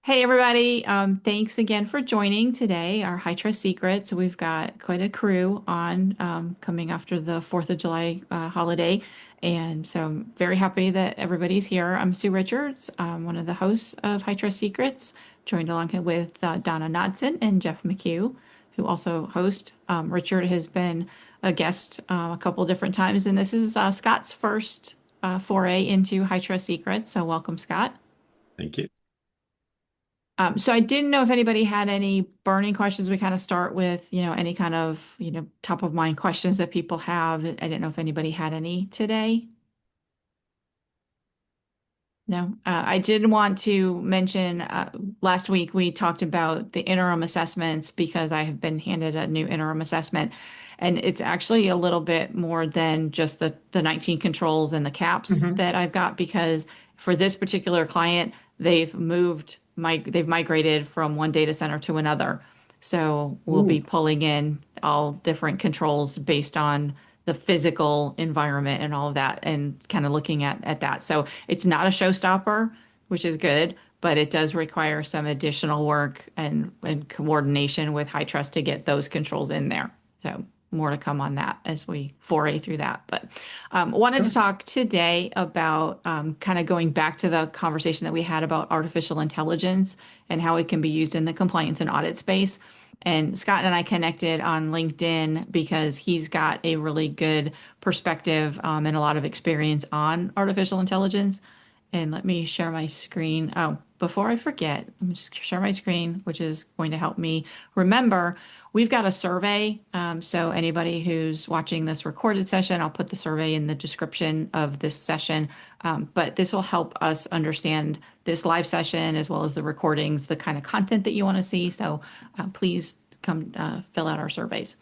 Hey everybody, thanks again for joining today, our HITRUST Secrets. We've got quite a crew on coming after the 4th of July holiday. And so I'm very happy that everybody's here. I'm Sue Richards, one of the hosts of HITRUST Secrets, joined along with Donna Nodson and Jeff McHugh, who also host. Richard has been a guest a couple different times, and this is Scott's first foray into HITRUST Secrets. So welcome, Scott. Thank you. So I didn't know if anybody had any burning questions. We kind of start with, any kind of, top of mind questions that people have. I didn't know if anybody had any today. No. I did want to mention last week we talked about the interim assessments because I have been handed a new interim assessment. And it's actually a little bit more than just the 19 controls and the caps Hmm. that I've got because for this particular client, they've migrated from one data center to another. So we'll be Ooh. pulling in all different controls based on the physical environment and all of that and kind of looking at that. So it's not a showstopper, which is good, but it does require some additional work and coordination with HITRUST to get those controls in there. So more to come on that as we foray through that. But wanted to Sure. talk today about kind of going back to the conversation that we had about artificial intelligence and how it can be used in the compliance and audit space. And Scott and I connected on LinkedIn because he's got a really good perspective and a lot of experience on artificial intelligence. And let me share my screen. Oh, before I forget, let me just share my screen, which is going to help me remember. We've got a survey. So anybody who's watching this recorded session, I'll put the survey in the description of this session. But this will help us understand this live session as well as the recordings, the kind of content that you want to see. So please come fill out our surveys.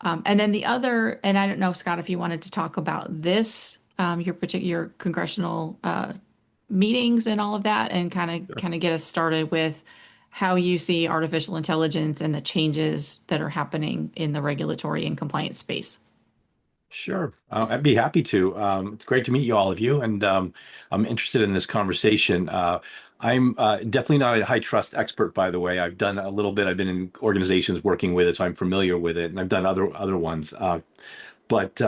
And then the other, and I don't know, Scott, if you wanted to talk about this, your congressional meetings and all of that, and Sure. kind of get us started with how you see artificial intelligence and the changes that are happening in the regulatory and compliance space. Sure. I'd be happy to. It's great to meet you, all of you, and I'm interested in this conversation. I'm definitely not a high trust expert, by the way. I've done a little bit. I've been in organizations working with it, so I'm familiar with it, and I've done other ones. But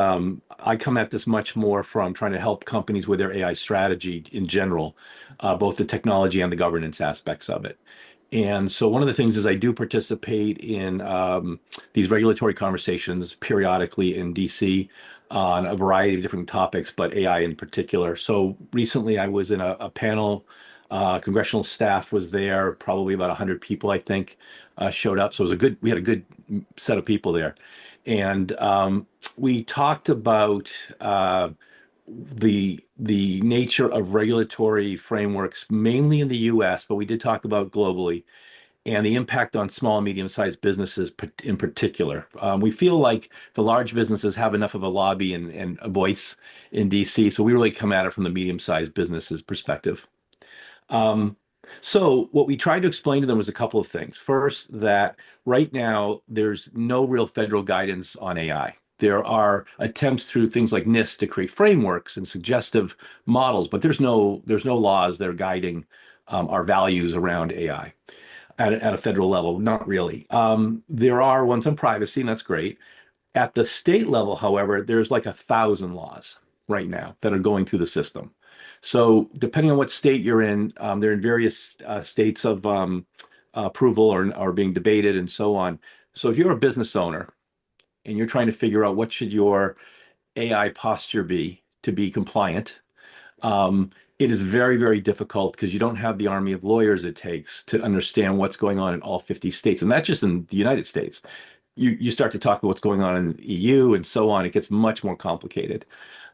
I come at this much more from trying to help companies with their AI strategy in general, both the technology and the governance aspects of it. And so one of the things is I do participate in these regulatory conversations periodically in DC on a variety of different topics, but AI in particular. So recently I was in a panel. Congressional staff was there, probably about 100 people, I think, showed up. So we had a good set of people there. And we talked about the nature of regulatory frameworks, mainly in the US, but we did talk about globally and the impact on small and medium-sized businesses in particular. We feel like the large businesses have enough of a lobby and a voice in DC, so we really come at it from the medium-sized businesses perspective. Um, so what we tried to explain to them was a couple of things. First, that right now there's no real federal guidance on AI. There are attempts through things like NIST to create frameworks and suggestive models, but there's no laws that are guiding our values around AI at a federal level. Not really. There are ones on privacy, and that's great. At the state level, however, there's like 1,000 laws right now that are going through the system. So depending on what state you're in, they're in various states of approval or being debated and so on. So if you're a business owner and you're trying to figure out what should your AI posture be to be compliant, it is very, very difficult because you don't have the army of lawyers it takes to understand what's going on in all 50 states, and not just in the United States. You start to talk about what's going on in the EU and so on. It gets much more complicated.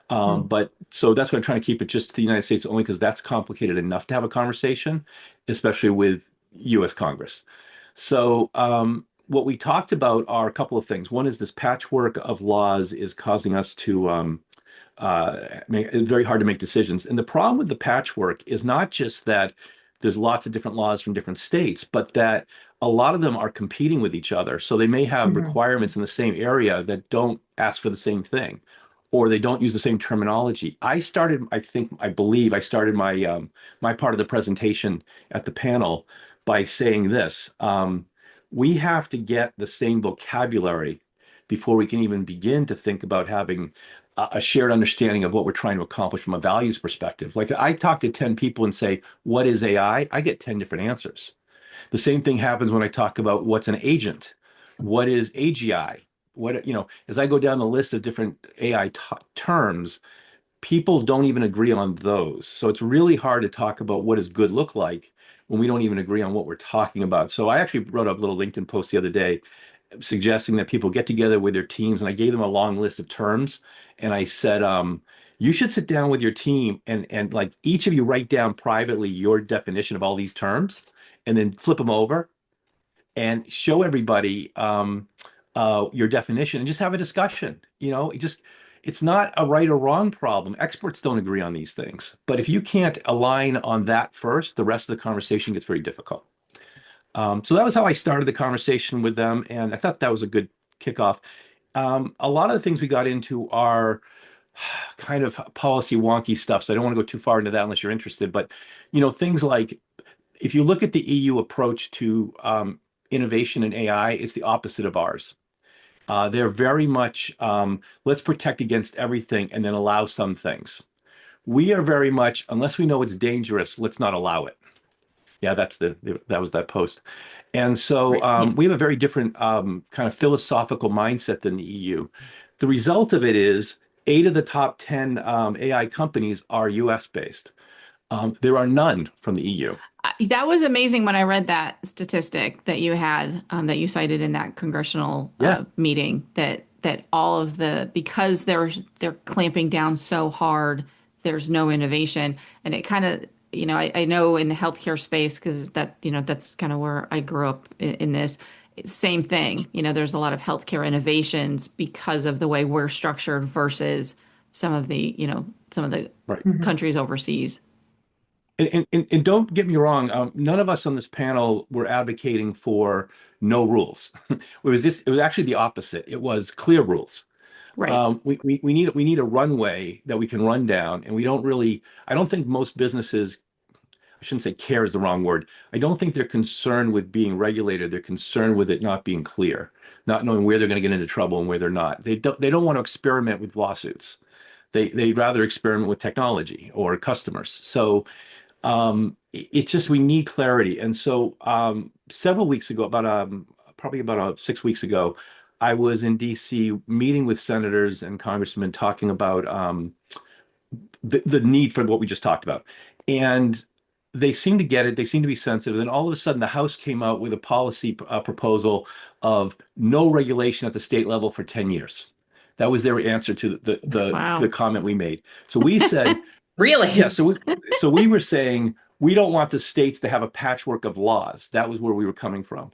But so that's why I'm trying to keep it just to the United States only because that's complicated enough to have a conversation, especially with US Congress. So what we talked about are a couple of things. One is this patchwork of laws is causing us to make it very hard to make decisions. And the problem with the patchwork is not just that there's lots of different laws from different states, but that a lot of them are competing with each other. So they may have Mhm. requirements in the same area that don't ask for the same thing, or they don't use the same terminology. I believe I started my part of the presentation at the panel by saying this. We have to get the same vocabulary before we can even begin to think about having a shared understanding of what we're trying to accomplish from a values perspective. Like I talk to 10 people and say, what is AI? I get 10 different answers. The same thing happens when I talk about what's an agent, what is AGI, what, as I go down the list of different AI terms, people don't even agree on those. So it's really hard to talk about what does good look like when we don't even agree on what we're talking about. So I actually wrote a little LinkedIn post the other day suggesting that people get together with their teams, and I gave them a long list of terms, and I said, you should sit down with your team and like each of you write down privately your definition of all these terms, and then flip them over and show everybody your definition and just have a discussion. It's not a right or wrong problem. Experts don't agree on these things. But if you can't align on that first, the rest of the conversation gets very difficult. So that was how I started the conversation with them. And I thought that was a good kickoff. A lot of the things we got into are kind of policy wonky stuff. So I don't want to go too far into that unless you're interested. But, things like if you look at the EU approach to innovation in AI, it's the opposite of ours. They're very much let's protect against everything and then allow some things. We are very much, unless we know it's dangerous, let's not allow it. Yeah, that was that post. And so Right. Yeah. we have a very different kind of philosophical mindset than the EU. The result of it is 8 of the top 10 AI companies are US based. There are none from the EU. That was amazing when I read that statistic that you had that you cited in that congressional Yeah, meeting that all of because they're clamping down so hard, there's no innovation. And it kind of, I know in the healthcare space, because that's kind of where I grew up in this same thing. There's a lot of healthcare innovations because of the way we're structured versus some of the right. countries overseas. And don't get me wrong, none of us on this panel were advocating for no rules. It was actually the opposite. It was clear rules. Right. We need a runway that we can run down, and I don't think most businesses, I shouldn't say care is the wrong word. I don't think they're concerned with being regulated. They're concerned with it not being clear, not knowing where they're going to get into trouble and where they're not. They don't want to experiment with lawsuits. They'd rather experiment with technology or customers. So it's just we need clarity. And so several weeks ago, probably about 6 weeks ago, I was in DC meeting with senators and congressmen talking about the need for what we just talked about. And they seem to get it. They seem to be sensitive. And all of a sudden, the House came out with a policy proposal of no regulation at the state level for 10 years. That was their answer to the Wow. comment we made. So we said, yeah, Really? so we were saying we don't want the states to have a patchwork of laws. That was where we were coming from.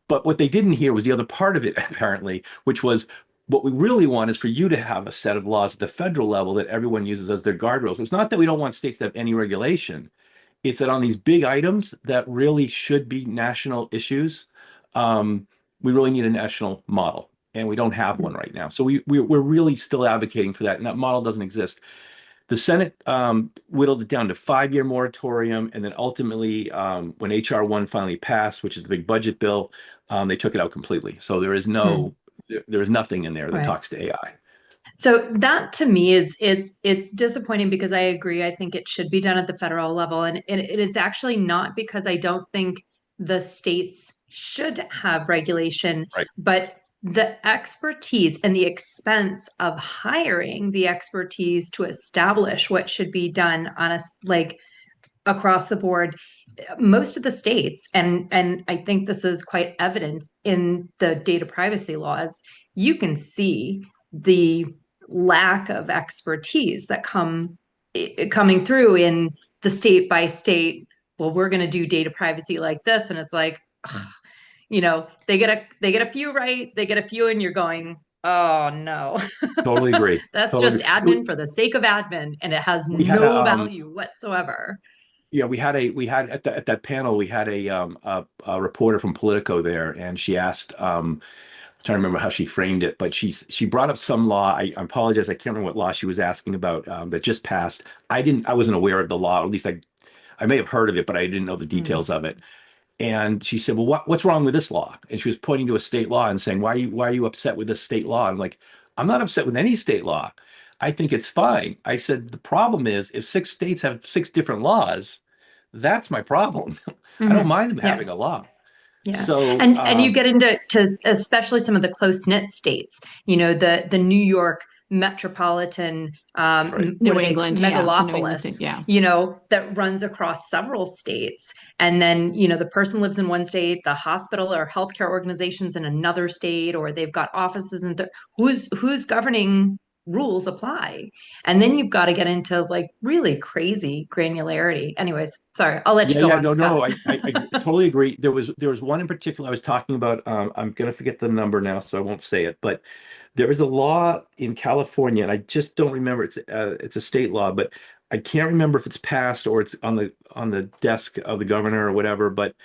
But what they didn't hear was the other part of it, apparently, which was what we really want is for you to have a set of laws at the federal level that everyone uses as their guardrails. It's not that we don't want states to have any regulation. It's that on these big items that really should be national issues, we really need a national model. And we don't have one right now. So we're really still advocating for that. And that model doesn't exist. The Senate whittled it down to 5-year moratorium, and then ultimately, when HR 1 finally passed, which is the big budget bill, they took it out completely. So Hmm. there is nothing in there that Right. talks to AI. So that to me is it's disappointing because I agree. I think it should be done at the federal level, and it is actually not because I don't think the states should have regulation, Right. but the expertise and the expense of hiring the expertise to establish what should be done on a like across the board, most of the states, and I think this is quite evident in the data privacy laws, you can see the lack of expertise that coming through in the state by state. Well, we're going to do data privacy like this, and it's like, they get a few right, they get a few, and you're going, oh no, Totally agree. that's Totally just agree. admin for the sake of admin, and it has We had a no value whatsoever. yeah, we had at that panel, we had a reporter from Politico there, and she asked, I'm trying to remember how she framed it, but she brought up some law. I apologize, I can't remember what law she was asking about that just passed. I wasn't aware of the law, or at least I may have heard of it, but I didn't know the Hmm. details of it. And she said, well, what's wrong with this law? And she was pointing to a state law and saying, why are you upset with this state law? I'm like, I'm not upset with any state law. I think it's fine. I said, the problem is if 6 states have 6 different laws, that's my problem. I don't Hmm. mind them Yeah. having a law. Yeah. So, And you get into especially some of the close-knit states, the New York metropolitan that's right. what New are they England, yeah, the New England megalopolis, state, yeah. that runs across several states. And then, the person lives in one state, the hospital or healthcare organizations in another state, or they've got offices in who's governing rules apply. And then you've got to get into like really crazy granularity. Anyways, sorry, I'll let you Yeah, go yeah, on, no, Scott. no, I totally agree. There was one in particular I was talking about. I'm gonna forget the number now, so I won't say it. But there is a law in California, and I just don't remember. It's a state law, but I can't remember if it's passed or it's on the desk of the governor or whatever. But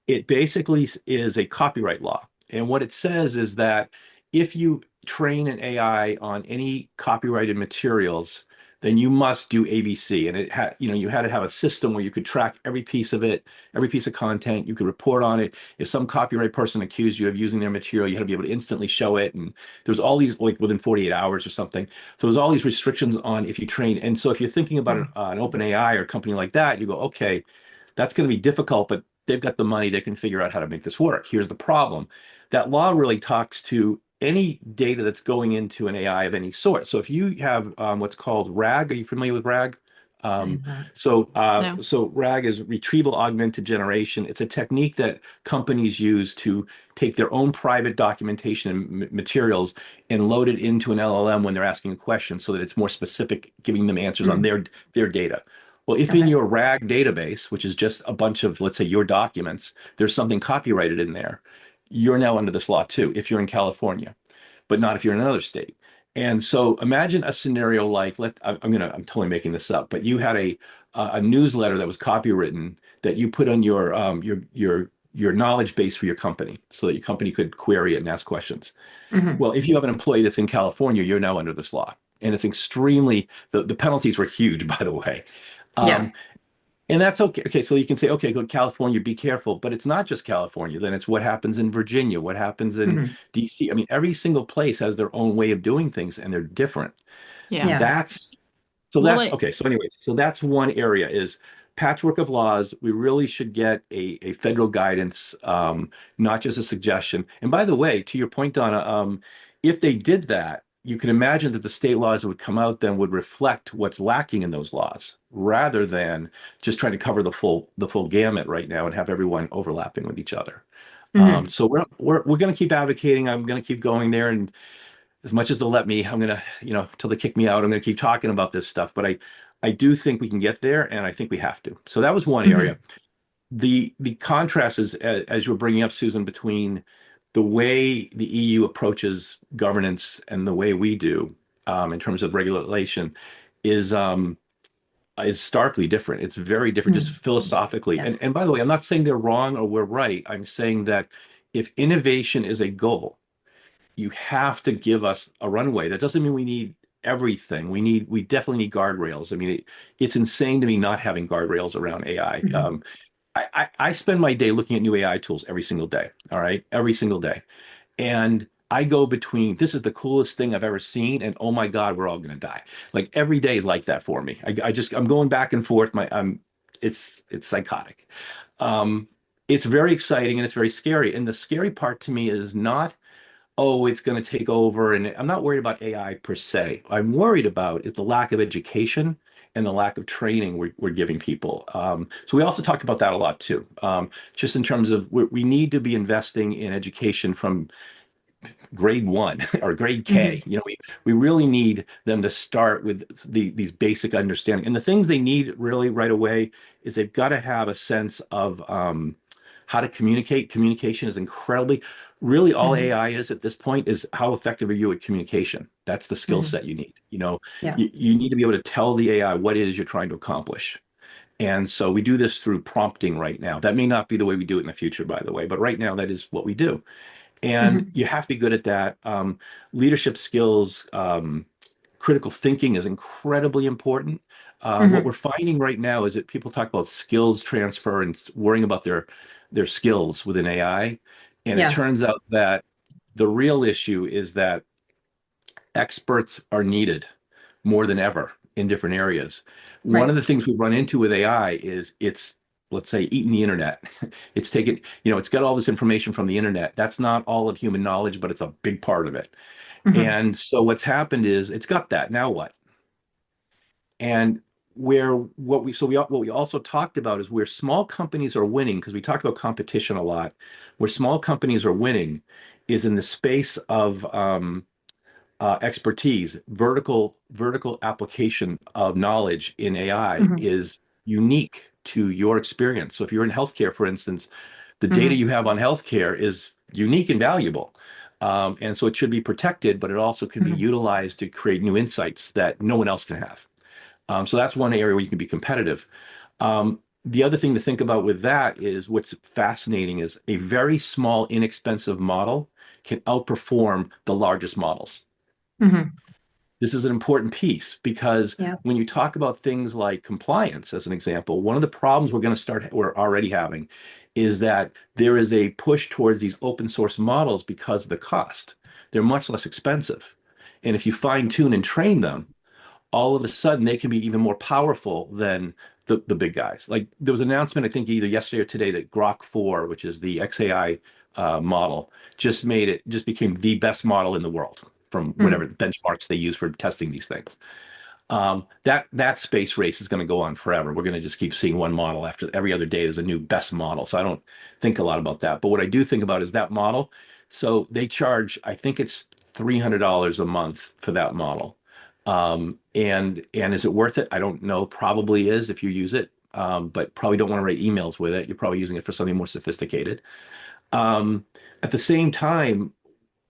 it basically is a copyright law. And what it says is that if you train an AI on any copyrighted materials, then you must do ABC. And you had to have a system where you could track every piece of it, every piece of content. You could report on it. If some copyright person accused you of using their material, you had to be able to instantly show it. And there's all these, like within 48 hours or something. So there's all these restrictions on if you train. And so if you're thinking about an open AI or a company like that, you go, okay, that's going to be difficult, but they've got the money. They can figure out how to make this work. Here's the problem. That law really talks to any data that's going into an AI of any sort. So if you have what's called RAG, are you familiar with RAG? Um, I'm not. so, uh, No. so RAG is retrieval augmented generation. It's a technique that companies use to take their own private documentation and materials and load it into an LLM when they're asking a question, so that it's more specific, giving them answers on Mm, their data. Well, if in okay. your RAG database, which is just a bunch of, let's say, your documents, there's something copyrighted in there, you're now under this law too, if you're in California, but not if you're in another state. And so imagine a scenario like, I'm totally making this up, but you had a newsletter that was copywritten that you put on your knowledge base for your company, so that your company could query it and ask questions. Hmm. Well, if you have an employee that's in California, you're now under this law. And it's extremely, the penalties were huge, by the way. Yeah. Um, and that's okay. Okay, so you can say, okay, go to California, be careful. But it's not just California. Then it's what happens in Virginia, what happens in Hmm. DC. I mean, every single place has their own way of doing things, and they're different. Yeah. Yeah. That's so Well, that's it, okay. So anyways, so that's one area is patchwork of laws. We really should get a federal guidance, not just a suggestion. And by the way, to your point, Donna, if they did that, you can imagine that the state laws that would come out then would reflect what's lacking in those laws, rather than just trying to cover the full gamut right now and have everyone overlapping with each other. Hmm. So we're going to keep advocating. I'm going to keep going there, and as much as they'll let me, I'm gonna, till they kick me out, I'm gonna keep talking about this stuff. But I do think we can get there, and I think we have to. So that was one Hmm. area. The contrast is, as you were bringing up, Susan, between the way the EU approaches governance and the way we do, in terms of regulation, is is starkly different. It's very different, just Hmm. philosophically. Yeah. And by the way, I'm not saying they're wrong or we're right. I'm saying that if innovation is a goal, you have to give us a runway. That doesn't mean we need everything. We definitely need guardrails. I mean, it's insane to me not having guardrails around AI. Hmm. I spend my day looking at new AI tools every single day. All right, every single day, and I go between this is the coolest thing I've ever seen, and oh my God, we're all going to die. Like every day is like that for me. I'm going back and forth. It's psychotic. Um, it's very exciting and it's very scary. And the scary part to me is not, oh, it's going to take over. And I'm not worried about AI per se. I'm worried about is the lack of education and the lack of training we're giving people. So we also talked about that a lot too. Just in terms of we need to be investing in education from grade one or grade K. Hmm. We really need them to start with these basic understanding. And the things they need really right away is they've got to have a sense of how to communicate. Communication is incredibly, really all Hmm. AI is at this point is how effective are you at communication? That's the skill Hmm. set you need. Yeah. You need to be able to tell the AI what it is you're trying to accomplish. And so we do this through prompting right now. That may not be the way we do it in the future, by the way, but right now that is what we do. And Hmm. you have to be good at that. Leadership skills, critical thinking is incredibly important. What Hmm. we're finding right now is that people talk about skills transfer and worrying about their skills within AI. And it Yeah. turns out that the real issue is that experts are needed more than ever in different areas. One Right. of the things we've run into with AI is it's, let's say, eating the internet. It's taken, it's got all this information from the internet. That's not all of human knowledge, but it's a big part of it. Hmm. And so what's happened is it's got that. Now what? And what we also talked about is where small companies are winning, because we talked about competition a lot. Where small companies are winning is in the space of expertise. Vertical application of knowledge in AI Hmm. is unique to your experience. So if you're in healthcare, for instance, the data Hmm. you have on healthcare is unique and valuable. And so it should be protected, but it also can be Hmm. utilized to create new insights that no one else can have. So that's one area where you can be competitive. The other thing to think about with that is what's fascinating is a very small, inexpensive model can outperform the largest models. Hmm. This is an important piece because Yeah. when you talk about things like compliance, as an example, one of the problems we're already having is that there is a push towards these open source models because of the cost. They're much less expensive. And if you fine tune and train them, all of a sudden they can be even more powerful than the big guys. Like there was an announcement, I think either yesterday or today, that Grok 4, which is the XAI model, just became the best model in the world from whatever Hmm. benchmarks they use for testing these things. That space race is going to go on forever. We're going to just keep seeing one model after every other day. There's a new best model. So I don't think a lot about that. But what I do think about is that model. So they charge, I think it's $300 a month for that model. And is it worth it? I don't know. Probably is if you use it. But probably don't want to write emails with it. You're probably using it for something more sophisticated. Um, at the same time,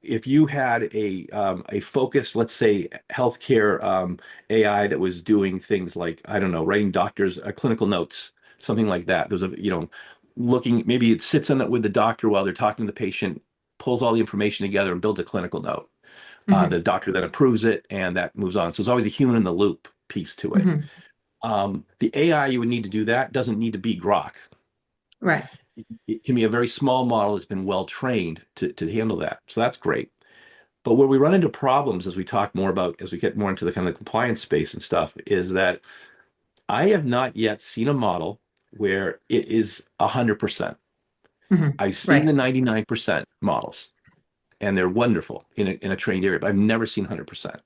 if you had a focused, let's say, healthcare AI that was doing things like, I don't know, writing doctors clinical notes, something like that. There's looking, maybe it sits on it with the doctor while they're talking to the patient, pulls all the information together and builds a clinical note. The Hmm. doctor then approves it and that moves on. So there's always a human in the loop piece to it. Hmm. The AI you would need to do that doesn't need to be Grok. Right. It can be a very small model that's been well trained to handle that. So that's great. But where we run into problems as we talk more about, as we get more into the kind of compliance space and stuff, is that I have not yet seen a model where it is 100%. Hmm. I've seen Right. the 99% models, and they're wonderful in a trained area, but I've never seen 100%.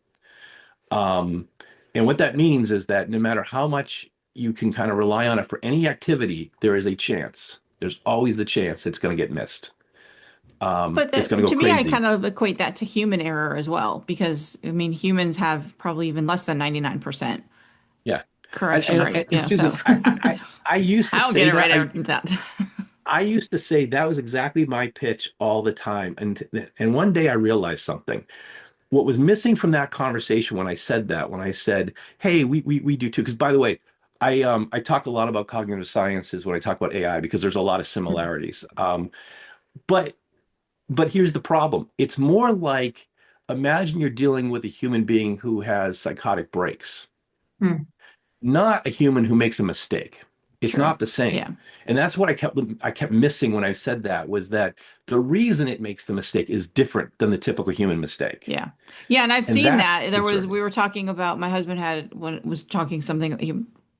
Um, and what that means is that no matter how much you can kind of rely on it for any activity, there is a chance. There's always the chance it's going to get missed. But It's going to go to me, I crazy. kind of equate that to human error as well, because I mean, humans have probably even less than 99% Yeah. And, correction and, rate, and so Susan, I used to I'll get say it right that. after that. I used to say that was exactly my pitch all the time. And one day I realized something. What was missing from that conversation when I said that, when I said, "Hey, we do too," because by the way, I talk a lot about cognitive sciences when I talk about AI because there's a lot of similarities. But but here's the problem. It's more like imagine you're dealing with a human being who has psychotic breaks, Hmm. not a human who makes a mistake. It's True. not the same. Yeah. And that's what I kept missing when I said that was that the reason it makes the mistake is different than the typical human mistake. Yeah. Yeah, and I've And seen that's that. We concerning. were talking about, my husband had when was talking something, he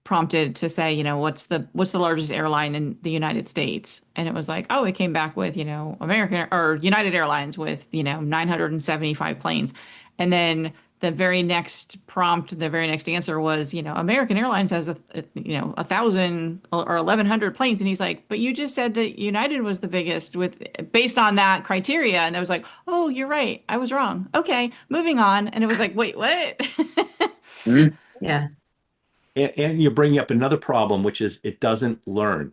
prompted to say, what's the largest airline in the United States? And it was like, oh, it came back with, American or United Airlines with, 975 planes. And then the very next answer was, American Airlines has 1,000 or 1,100 planes. And he's like, but you just said that United was the biggest based on that criteria. And I was like, oh, you're right. I was wrong. Okay, moving on. And it was like, wait, what? Mhm. Yeah. And you're bringing up another problem, which is it doesn't learn.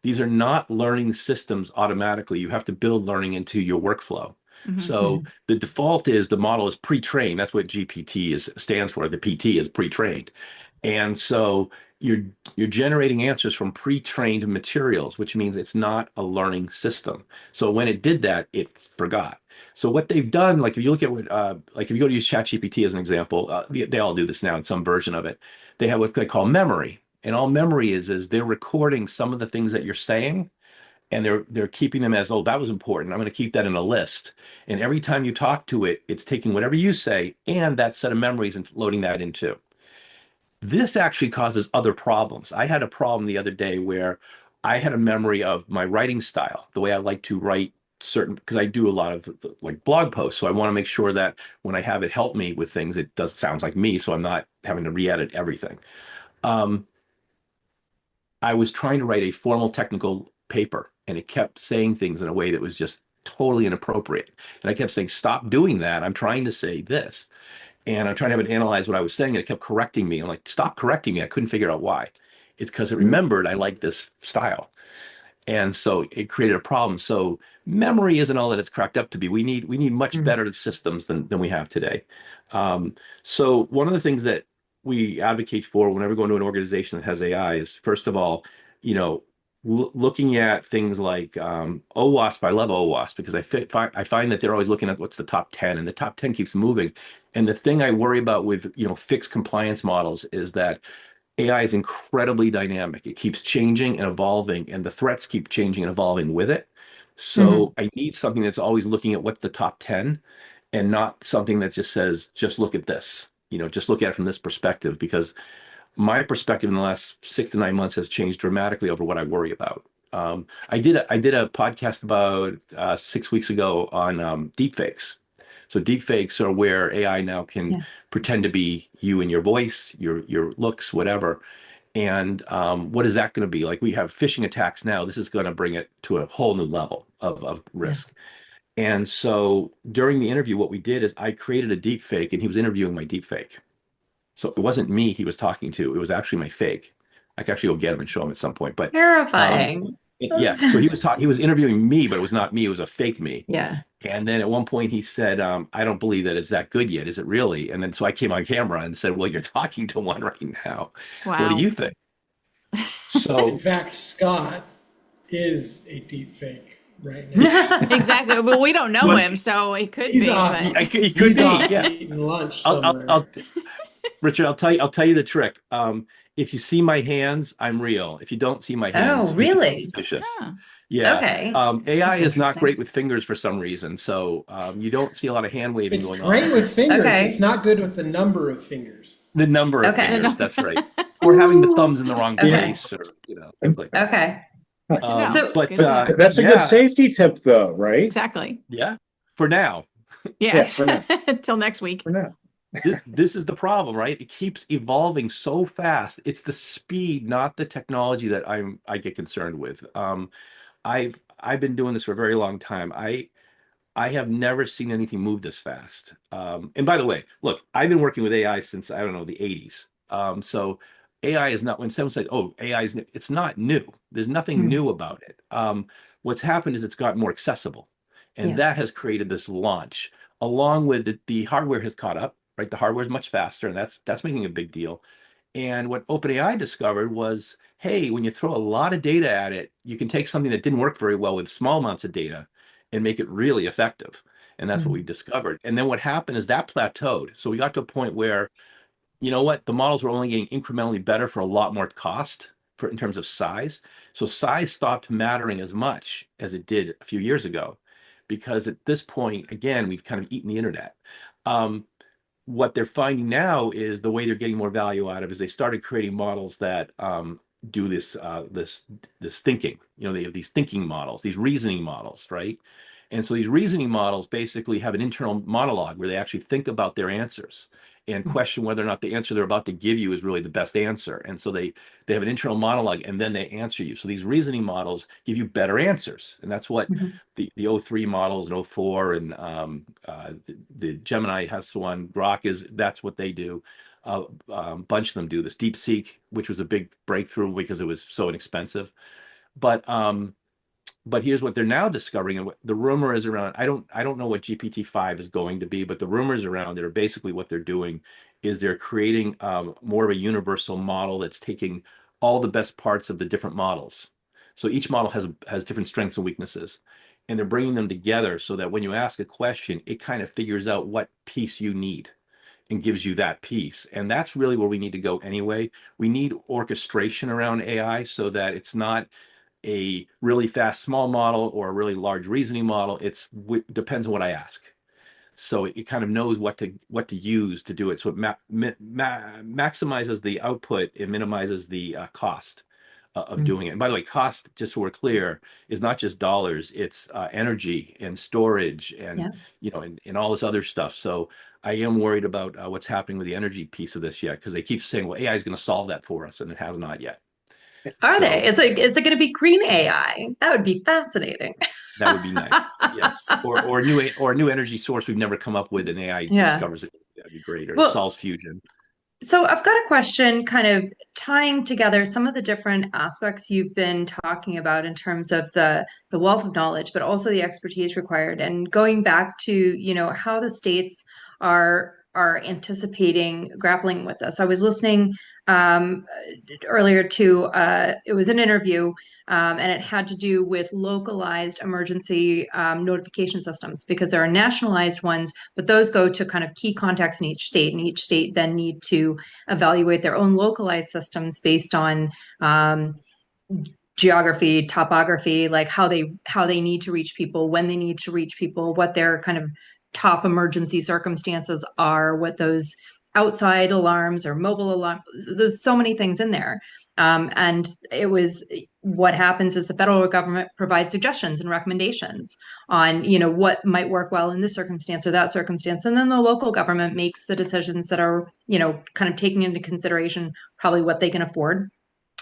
These are not learning systems automatically. You have to build learning into your workflow. Hmm. So Hmm. the default is the model is pre-trained. That's what GPT stands for. The PT is pre-trained. And so you're you're generating answers from pre-trained materials, which means it's not a learning system. So when it did that, it forgot. So what they've done, like if you look at like if you go to use ChatGPT as an example, they all do this now in some version of it. They have what they call memory, and all memory is they're recording some of the things that you're saying, and they're keeping them as, oh, that was important, I'm going to keep that in a list. And every time you talk to it, it's taking whatever you say and that set of memories and loading that into. This actually causes other problems. I had a problem the other day where I had a memory of my writing style, the way I like to write certain, because I do a lot of like blog posts. So I want to make sure that when I have it help me with things, it does sounds like me. So I'm not having to re-edit everything. Um, I was trying to write a formal technical paper and it kept saying things in a way that was just totally inappropriate. And I kept saying, stop doing that. I'm trying to say this. And I'm trying to have it analyze what I was saying, and it kept correcting me. I'm like, stop correcting me. I couldn't figure out why. It's because it remembered I like this style. And so it created a problem. So memory isn't all that it's cracked up to be. We need much Mm. better systems than we have today. So one of the things that we advocate for whenever we go into an organization that has AI is, first of all, you know, looking at things like OWASP. I love OWASP because I find that they're always looking at what's the top 10, and the top 10 keeps moving. And the thing I worry about with, fixed compliance models is that AI is incredibly dynamic. It keeps changing and evolving, and the threats keep changing and evolving with it. Mhm. So I need something that's always looking at what's the top 10 and not something that just says, just look at this, just look at it from this perspective, because my perspective in the last 6 to 9 months has changed dramatically over what I worry about. I did a podcast about 6 weeks ago on deepfakes. So deepfakes are where AI now can Yeah. pretend to be you in your voice, your looks, whatever. And what is that going to be? Like, we have phishing attacks now. This is going to bring it to a whole new level of Yeah. risk. And so during the interview, what we did is I created a deep fake and he was interviewing my deep fake. So it wasn't me he was talking to. It was actually my fake. I can actually go get him and show him at some point. But Terrifying. yeah, so he was interviewing me, but it was not me. It was a fake me. Yeah. And then at one point he said, I don't believe that it's that good yet. Is it really? And then so I came on camera and said, well, you're talking to one right now. What do Wow. you think? In So fact, Scott is a deep fake right now. Exactly. Well, we don't know well, him, so it could He's be, off. but he could He's be. off Yeah. eating lunch I'll, I'll, somewhere. I'll, Richard, I'll tell you the trick. If you see my hands, I'm real. If you don't see my Oh, hands, you should be really? suspicious. huh. Yeah. Okay. AI That's is not interesting. great with fingers for some reason. So you don't see a lot of hand waving It's going on great with with fingers. It's Okay. not good with the number of fingers. the number of Okay. No, fingers. no. That's right. Or having the Ooh. thumbs in the wrong Yeah. Okay. place, or things like that. Okay. Good to know. So, Good to know. That's a good Yeah, safety tip, though, right? Exactly. yeah. For now, Yeah, Yes. for now. Till next week. For now. this is the problem, right? It keeps evolving so fast. It's the speed, not the technology, that I get concerned with. I've been doing this for a very long time. I have never seen anything move this fast. And by the way, look, I've been working with AI since, I don't know, the 80s. So AI is not, when someone says, oh, AI is new, it's not new. There's nothing hmm, new about it. What's happened is it's gotten more accessible. And yeah. that has created this launch, along with the hardware has caught up, right? The hardware is much faster, and that's making a big deal. And what OpenAI discovered was, hey, when you throw a lot of data at it, you can take something that didn't work very well with small amounts of data and make it really effective. And that's what we Mhm. discovered. And then what happened is that plateaued. So we got to a point where, you know what, the models were only getting incrementally better for a lot more cost for in terms of size. So size stopped mattering as much as it did a few years ago, because at this point, again, we've kind of eaten the internet. Um, what they're finding now is the way they're getting more value out of is they started creating models that do this thinking. They have these thinking models, these reasoning models, right? And so these reasoning models basically have an internal monologue where they actually think about their answers and question whether or not the answer they're about to give you is really the best answer. And so they have an internal monologue and then they answer you. So these reasoning models give you better answers, and that's what Mhm. the O3 models and O4 and the Gemini has one, Grok that's what they do. Bunch of them do this. DeepSeek, which was a big breakthrough because it was so inexpensive. But here's what they're now discovering, and what the rumor is around. I don't know what GPT-5 is going to be, but the rumors around it are basically what they're doing is they're creating more of a universal model that's taking all the best parts of the different models. So each model has different strengths and weaknesses, and they're bringing them together so that when you ask a question, it kind of figures out what piece you need and gives you that piece. And that's really where we need to go anyway. We need orchestration around AI so that it's not a really fast small model or a really large reasoning model. Depends on what I ask. So it kind of knows what to use to do it. So it maximizes the output and minimizes the cost of doing it. And by the way, cost, just so we're clear, is not just dollars. It's energy and storage and and all this other stuff. So I am worried about what's happening with the energy piece of this yet, because they keep saying, well, AI is going to solve that for us, and it has not yet. Are they? Is it going to be green AI? That would be fascinating. That would be nice. Yes. Or a new energy source we've never come up with, and AI Yeah. discovers it. That'd be great. Or Well, solves fusion. so I've got a question kind of tying together some of the different aspects you've been talking about in terms of the wealth of knowledge, but also the expertise required, and going back to, how the states are anticipating grappling with this. I was listening earlier to it was an interview, and it had to do with localized emergency notification systems, because there are nationalized ones, but those go to kind of key contacts in each state, and each state then need to evaluate their own localized systems based on geography, topography, like how they need to reach people, when they need to reach people, what their kind of top emergency circumstances are, what those outside alarms or mobile alarms. There's so many things in there. And it was, what happens is the federal government provides suggestions and recommendations on, what might work well in this circumstance or that circumstance. And then the local government makes the decisions that are, kind of taking into consideration probably what they can afford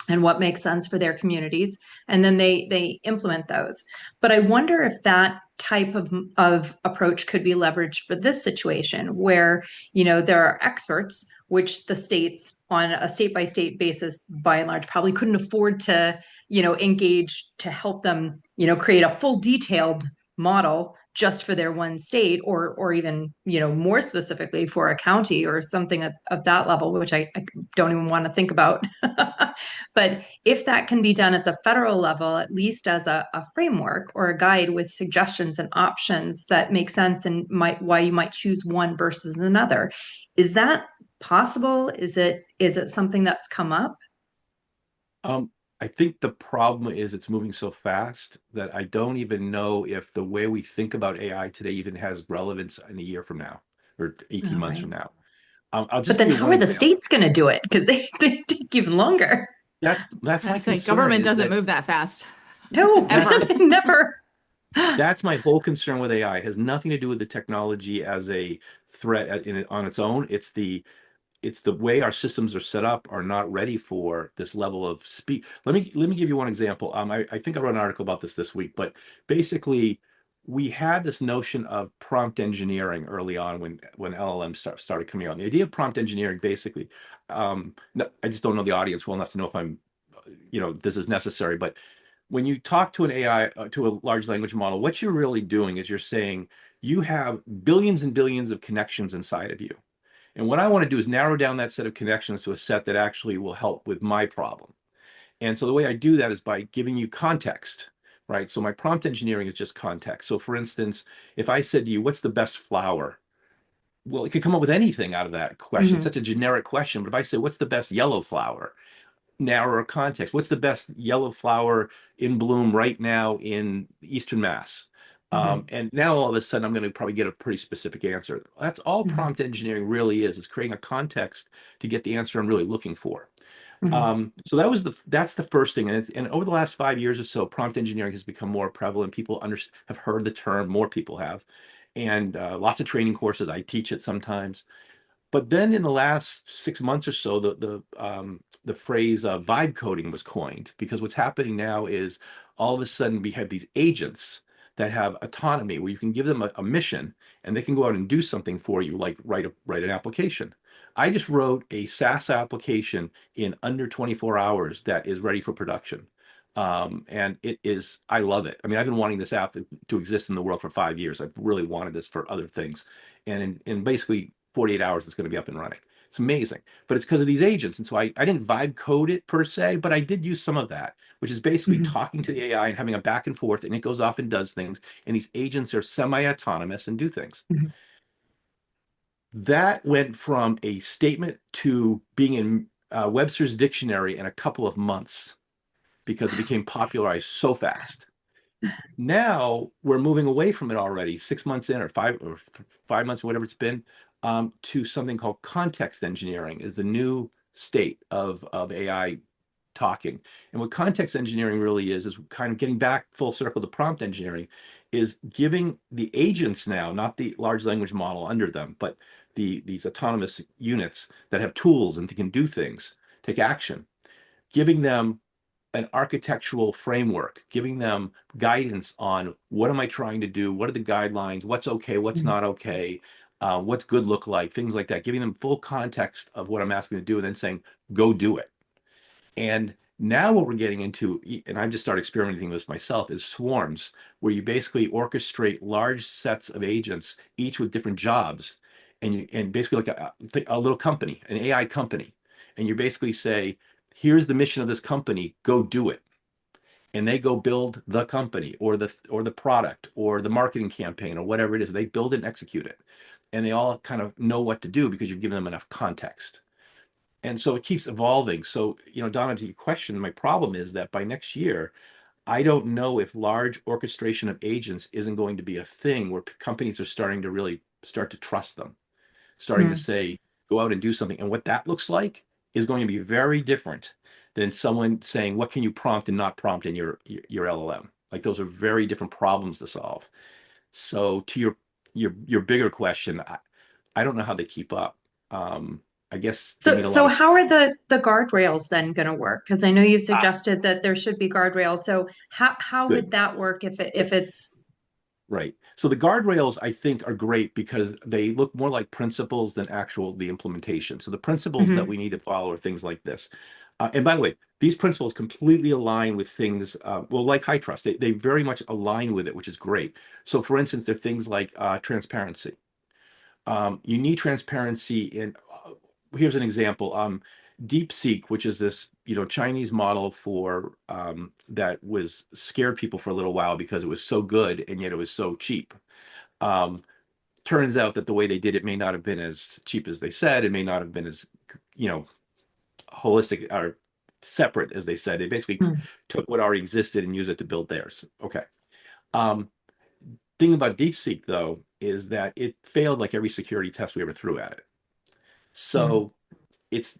and what makes sense for their communities, and then they implement those. But I wonder if that type of approach could be leveraged for this situation, where there are experts, which the states on a state by state basis by and large probably couldn't afford to engage to help them create a full detailed model just for their one state, or even more specifically for a county or something of that level, which I don't even want to think about. But if that can be done at the federal level, at least as a framework or a guide with suggestions and options that make sense, and why you might choose one versus another, is that possible? Is it something that's come up? I think the problem is it's moving so fast that I don't even know if the way we think about AI today even has relevance in a year from now or 18 months from now. I'll just But then give you how one are the example. states going to do it? Because they take even longer. That's my concern. Government doesn't move that fast. No, Ever. never. That's my whole concern with AI. It has nothing to do with the technology as a threat on its own. It's the way our systems are set up are not ready for this level of speed. Let me give you one example. I think I wrote an article about this week, but basically we had this notion of prompt engineering early on when LLMs started coming out. And the idea of prompt engineering, basically, I just don't know the audience well enough to know if I'm, this is necessary. But when you talk to an AI, to a large language model, what you're really doing is you're saying you have billions and billions of connections inside of you. And what I want to do is narrow down that set of connections to a set that actually will help with my problem. And so the way I do that is by giving you context, right? So my prompt engineering is just context. So for instance, if I said to you, what's the best flower? Well, it could come up with anything out of that question. It's such a generic question. But if I say, what's the best yellow flower? Narrower context. What's the best yellow flower in bloom right now in Eastern Mass? And now all of a sudden, I'm going to probably get a pretty specific answer. That's all prompt engineering really is creating a context to get the answer I'm really looking for. So that's the first thing. And over the last 5 years or so, prompt engineering has become more prevalent. People have heard the term, more people have, and lots of training courses. I teach it sometimes. But then in the last 6 months or so, the phrase vibe coding was coined, because what's happening now is all of a sudden we have these agents that have autonomy, where you can give them a mission and they can go out and do something for you, like write an application. I just wrote a SaaS application in under 24 hours that is ready for production. And I love it. I mean, I've been wanting this app to exist in the world for 5 years. I've really wanted this for other things. And in basically 48 hours, it's going to be up and running. It's amazing, but it's because of these agents. And so I didn't vibe code it per se, but I did use some of that, which is basically talking to the AI and having a back and forth, and it goes off and does things. And these agents are semi-autonomous and do things. That went from a statement to being in Webster's dictionary in a couple of months. because it became popularized so fast. Now we're moving away from it already, 6 months in, or 5 months, or whatever it's been, to something called context engineering is the new state of AI talking. And what context engineering really is kind of getting back full circle to prompt engineering, is giving the agents now, not the large language model under them, but these autonomous units that have tools and can do things, take action, giving them an architectural framework, giving them guidance on what am I trying to do, what are the guidelines, what's okay, what's not okay, what's good look like, things like that, giving them full context of what I'm asking to do, and then saying, go do it. And now what we're getting into, and I've just started experimenting with this myself, is swarms, where you basically orchestrate large sets of agents, each with different jobs, and basically like a little company, an AI company. And you basically say, here's the mission of this company, go do it. And they go build the company or the product or the marketing campaign or whatever it is. They build it and execute it. And they all kind of know what to do because you've given them enough context. And so it keeps evolving. So, Donna, to your question, my problem is that by next year, I don't know if large orchestration of agents isn't going to be a thing where companies are starting to really start to trust them, starting to say, go out and do something. And what that looks like is going to be very different than someone saying, what can you prompt and not prompt in your LLM? Like, those are very different problems to solve. So to your bigger question, I don't know how they keep up. I guess they need a lot So of how are the guardrails then going to work? Because I know you've suggested that there should be guardrails. So how good. would that work if it's Right. So the guardrails, I think, are great because they look more like principles than the implementation. So the principles that we need to follow are things like this. And by the way, these principles completely align with things, well, like HITRUST. They very much align with it, which is great. So for instance, there are things like transparency. You need transparency in, here's an example. DeepSeek, which is this, Chinese model for that was scared people for a little while because it was so good and yet it was so cheap. Turns out that the way they did it may not have been as cheap as they said. It may not have been as, holistic or separate as they said. They basically took what already existed and used it to build theirs. Okay. Thing about DeepSeek though is that it failed like every security test we ever threw at it. So it's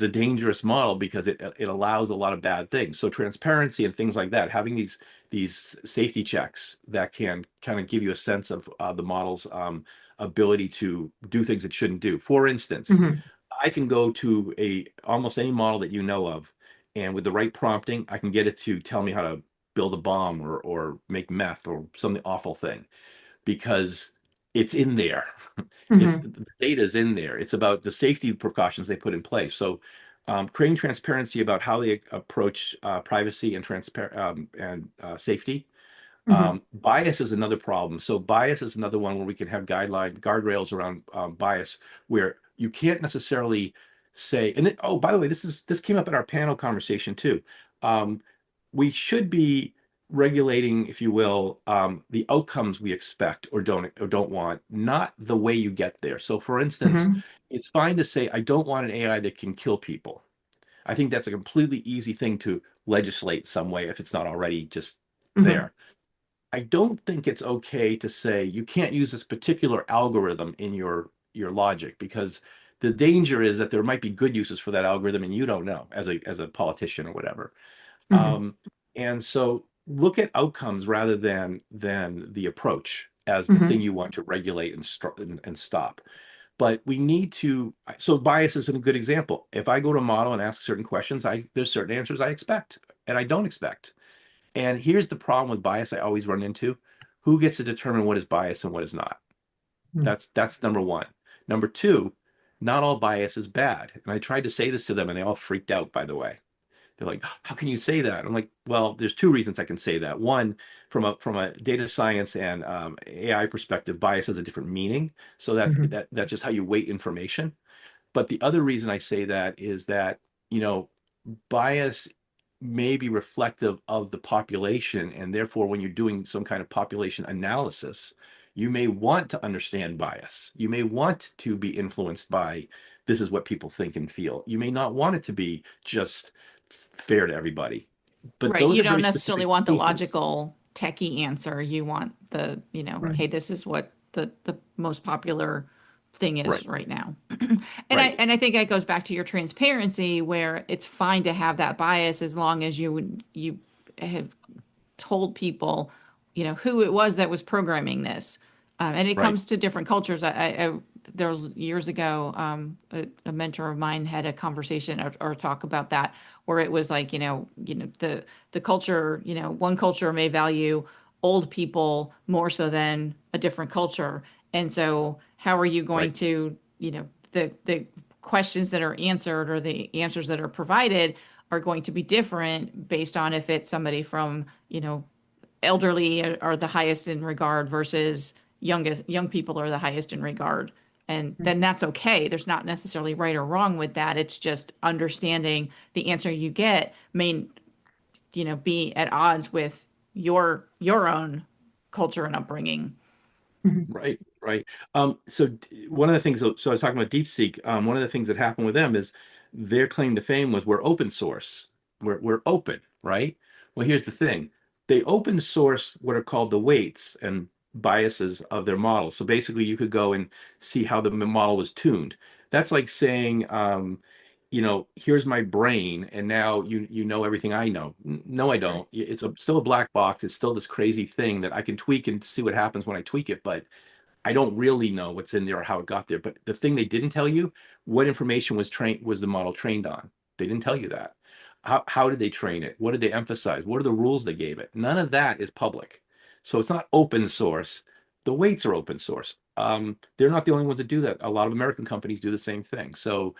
a dangerous model because it allows a lot of bad things. So transparency and things like that, having these safety checks that can kind of give you a sense of the model's ability to do things it shouldn't do. For instance, I can go to almost any model that you know of, and with the right prompting, I can get it to tell me how to build a bomb or make meth or something awful thing, because it's in there. The data is in there. It's about the safety precautions they put in place. So creating transparency about how they approach privacy and safety. Bias is another problem. So bias is another one where we can have guardrails around bias, where you can't necessarily say, and then, oh, by the way, this came up in our panel conversation too. We should be regulating, if you will, the outcomes we expect or don't want, not the way you get there. So for instance, it's fine to say, I don't want an AI that can kill people. I think that's a completely easy thing to legislate some way if it's not already just there. I don't think it's okay to say you can't use this particular algorithm in your logic, because the danger is that there might be good uses for that algorithm and you don't know as a politician or whatever. And so look at outcomes rather than the approach as the thing you want to regulate and stop. But we need to, so bias is a good example. If I go to a model and ask certain questions, there's certain answers I expect and I don't expect. And here's the problem with bias I always run into. Who gets to determine what is bias and what is not? That's number one. Number two, not all bias is bad. And I tried to say this to them and they all freaked out, by the way. They're like, how can you say that? I'm like, well, there's two reasons I can say that. One, from a data science and AI perspective, bias has a different meaning. So that's just how you weight information. But the other reason I say that is that, bias may be reflective of the population, and therefore when you're doing some kind of population analysis, you may want to understand bias. You may want to be influenced by, this is what people think and feel. You may not want it to be just fair to everybody. But Right. those You are don't very necessarily specific want the cases. logical techie answer. You want the, Right. hey, this is what the most popular thing is Right, right now. right, And I think that goes back to your transparency where it's fine to have that bias as long as you have told people, who it was that was programming this. And it right. comes to different cultures. There was years ago, a mentor of mine had a conversation or talk about that, where it was like, the culture, one culture may value old people more so than a different culture. And so how are you going Right. to, the questions that are answered or the answers that are provided are going to be different based on if it's somebody from, elderly are the highest in regard versus young people are the highest in regard. And then that's okay. There's not necessarily right or wrong with that. It's just understanding the answer you get may, be at odds with your own culture and upbringing. Mhm. Right, right. One of the things, so I was talking about DeepSeek. One of the things that happened with them is their claim to fame was we're open source. We're open, right? Well, here's the thing. They open source what are called the weights and biases of their model. So basically you could go and see how the model was tuned. That's like saying, here's my brain, and now you know everything I know. No, I don't. It's still a black box. It's still this crazy thing that I can tweak and see what happens when I tweak it, but I don't really know what's in there or how it got there. But the thing they didn't tell you, what information was the model trained on? They didn't tell you that. How did they train it? What did they emphasize? What are the rules they gave it? None of that is public. So it's not open source. The weights are open source. They're not the only ones that do that. A lot of American companies do the same thing. So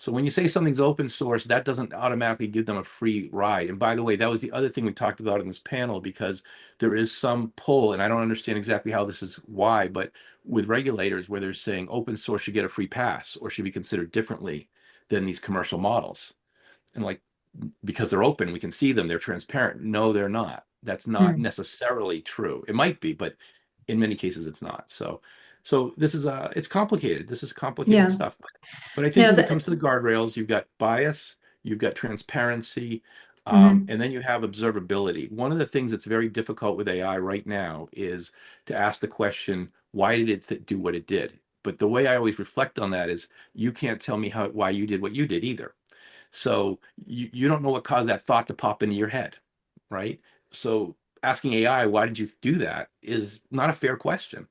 when you say something's open source, that doesn't automatically give them a free ride. And by the way, that was the other thing we talked about in this panel, because there is some pull, and I don't understand exactly how this is why, but with regulators where they're saying open source should get a free pass or should be considered differently than these commercial models. And like, because they're open, we can see them, they're transparent. No, they're not. That's not Mm. necessarily true. It might be, but in many cases it's not. So this is it's complicated. This is complicated Yeah. stuff. But I think No, when it that, comes to the guardrails, you've got bias, you've got transparency, mhm. and then you have observability. One of the things that's very difficult with AI right now is to ask the question, why did it do what it did? But the way I always reflect on that is you can't tell me why you did what you did either. So you don't know what caused that thought to pop into your head, right? So asking AI, why did you do that, is not a fair question.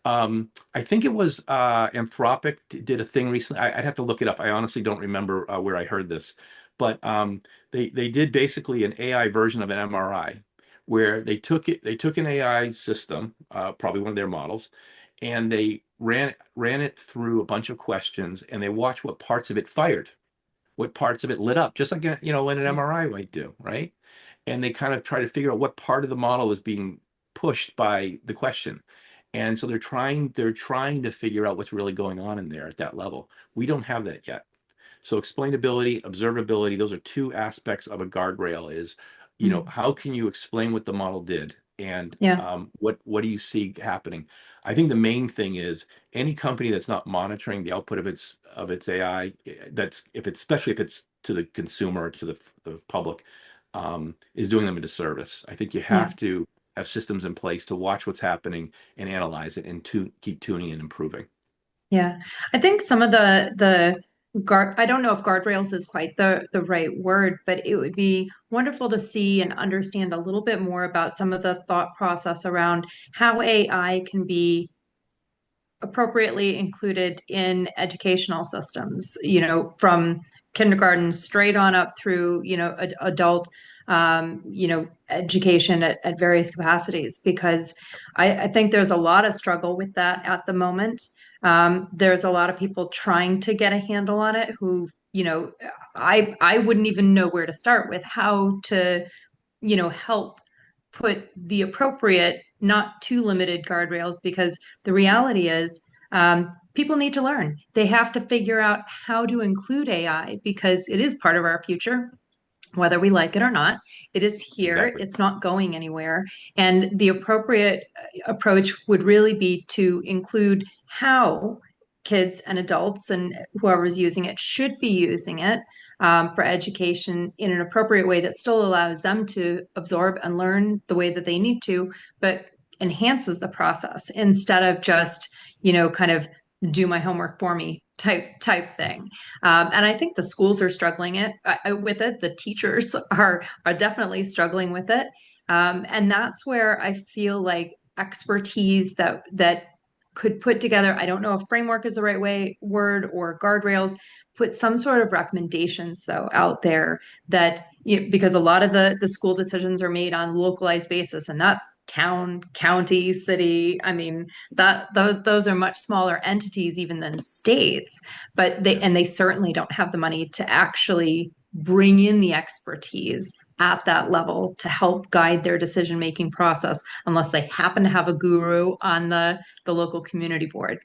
I think it was Anthropic did a thing recently. I'd have to look it up. I honestly don't remember where I heard this, but they did basically an AI version of an MRI, where they took an AI system, probably one of their models, and they ran it through a bunch of questions, and they watched what parts of it fired, what parts of it lit up, just like when an MRI might do, right? And they kind of try to figure out what part of the model was being pushed by the question. And so they're trying to figure out what's really going on in there at that level. We don't have that yet. So explainability, observability, those are two aspects of a guardrail is, Mm. how can you explain what the model did, and Yeah. what do you see happening? I think the main thing is any company that's not monitoring the output of its AI, that's if it's especially if it's to the consumer or to the public, is doing them a disservice. I think you Yeah. have to have systems in place to watch what's happening and analyze it and to keep tuning and improving. Yeah. I think some of the guard I don't know if guardrails is quite the right word, but it would be wonderful to see and understand a little bit more about some of the thought process around how AI can be appropriately included in educational systems, from kindergarten straight on up through, adult, education at various capacities, because I think there's a lot of struggle with that at the moment. There's a lot of people trying to get a handle on it who, I wouldn't even know where to start with how to, help put the appropriate, not too limited guardrails, because the reality is people need to learn. They have to figure out how to include AI because it is part of our future, whether we like it or not. It is here, Exactly. it's not going anywhere. And the appropriate approach would really be to include how kids and adults and whoever's using it should be using it for education in an appropriate way that still allows them to absorb and learn the way that they need to, but enhances the process instead of just, kind of do my homework for me type thing. And I think the schools are struggling with it. The teachers are definitely struggling with it. And that's where I feel like expertise that could put together, I don't know if framework is the right word, or guardrails, put some sort of recommendations though out there that, because a lot of the school decisions are made on localized basis, and that's town, county, city. I mean, those are much smaller entities even than states, but they certainly don't have the money to actually bring in the expertise at that level to help guide their decision-making process unless they happen to have a guru on the local community board.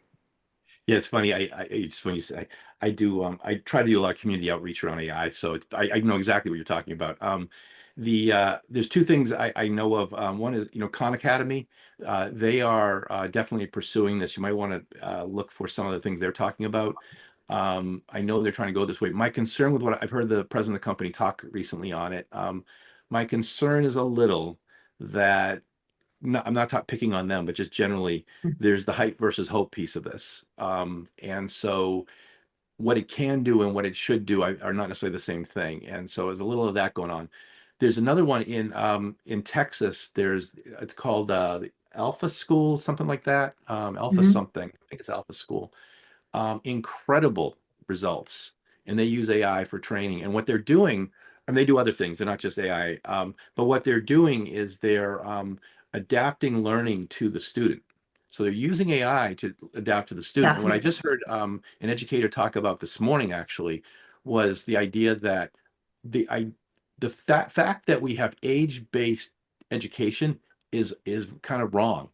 Yeah, it's funny. It's funny you say. I do. I try to do a lot of community outreach around AI, so I know exactly what you're talking about. There's two things I know of. One is, Khan Academy. They are definitely pursuing this. You might want to look for some of the things they're talking about. I know they're trying to go this way. My concern with what I've heard the president of the company talk recently on it, my concern is a little that, I'm not picking on them, but just generally, there's the hype versus hope piece of this. And so what it can do and what it should do are not necessarily the same thing. And so there's a little of that going on. There's another one in Texas. It's called the Alpha School, something like that. Alpha something. I think it's Alpha School. Incredible results. And they use AI for training. And what they're doing, and they do other things, they're not just AI, but what they're doing is they're adapting learning to the student. So they're using AI to adapt to the student. And what I just heard an educator talk about this morning actually was the idea that the fact that we have age-based education is kind of wrong.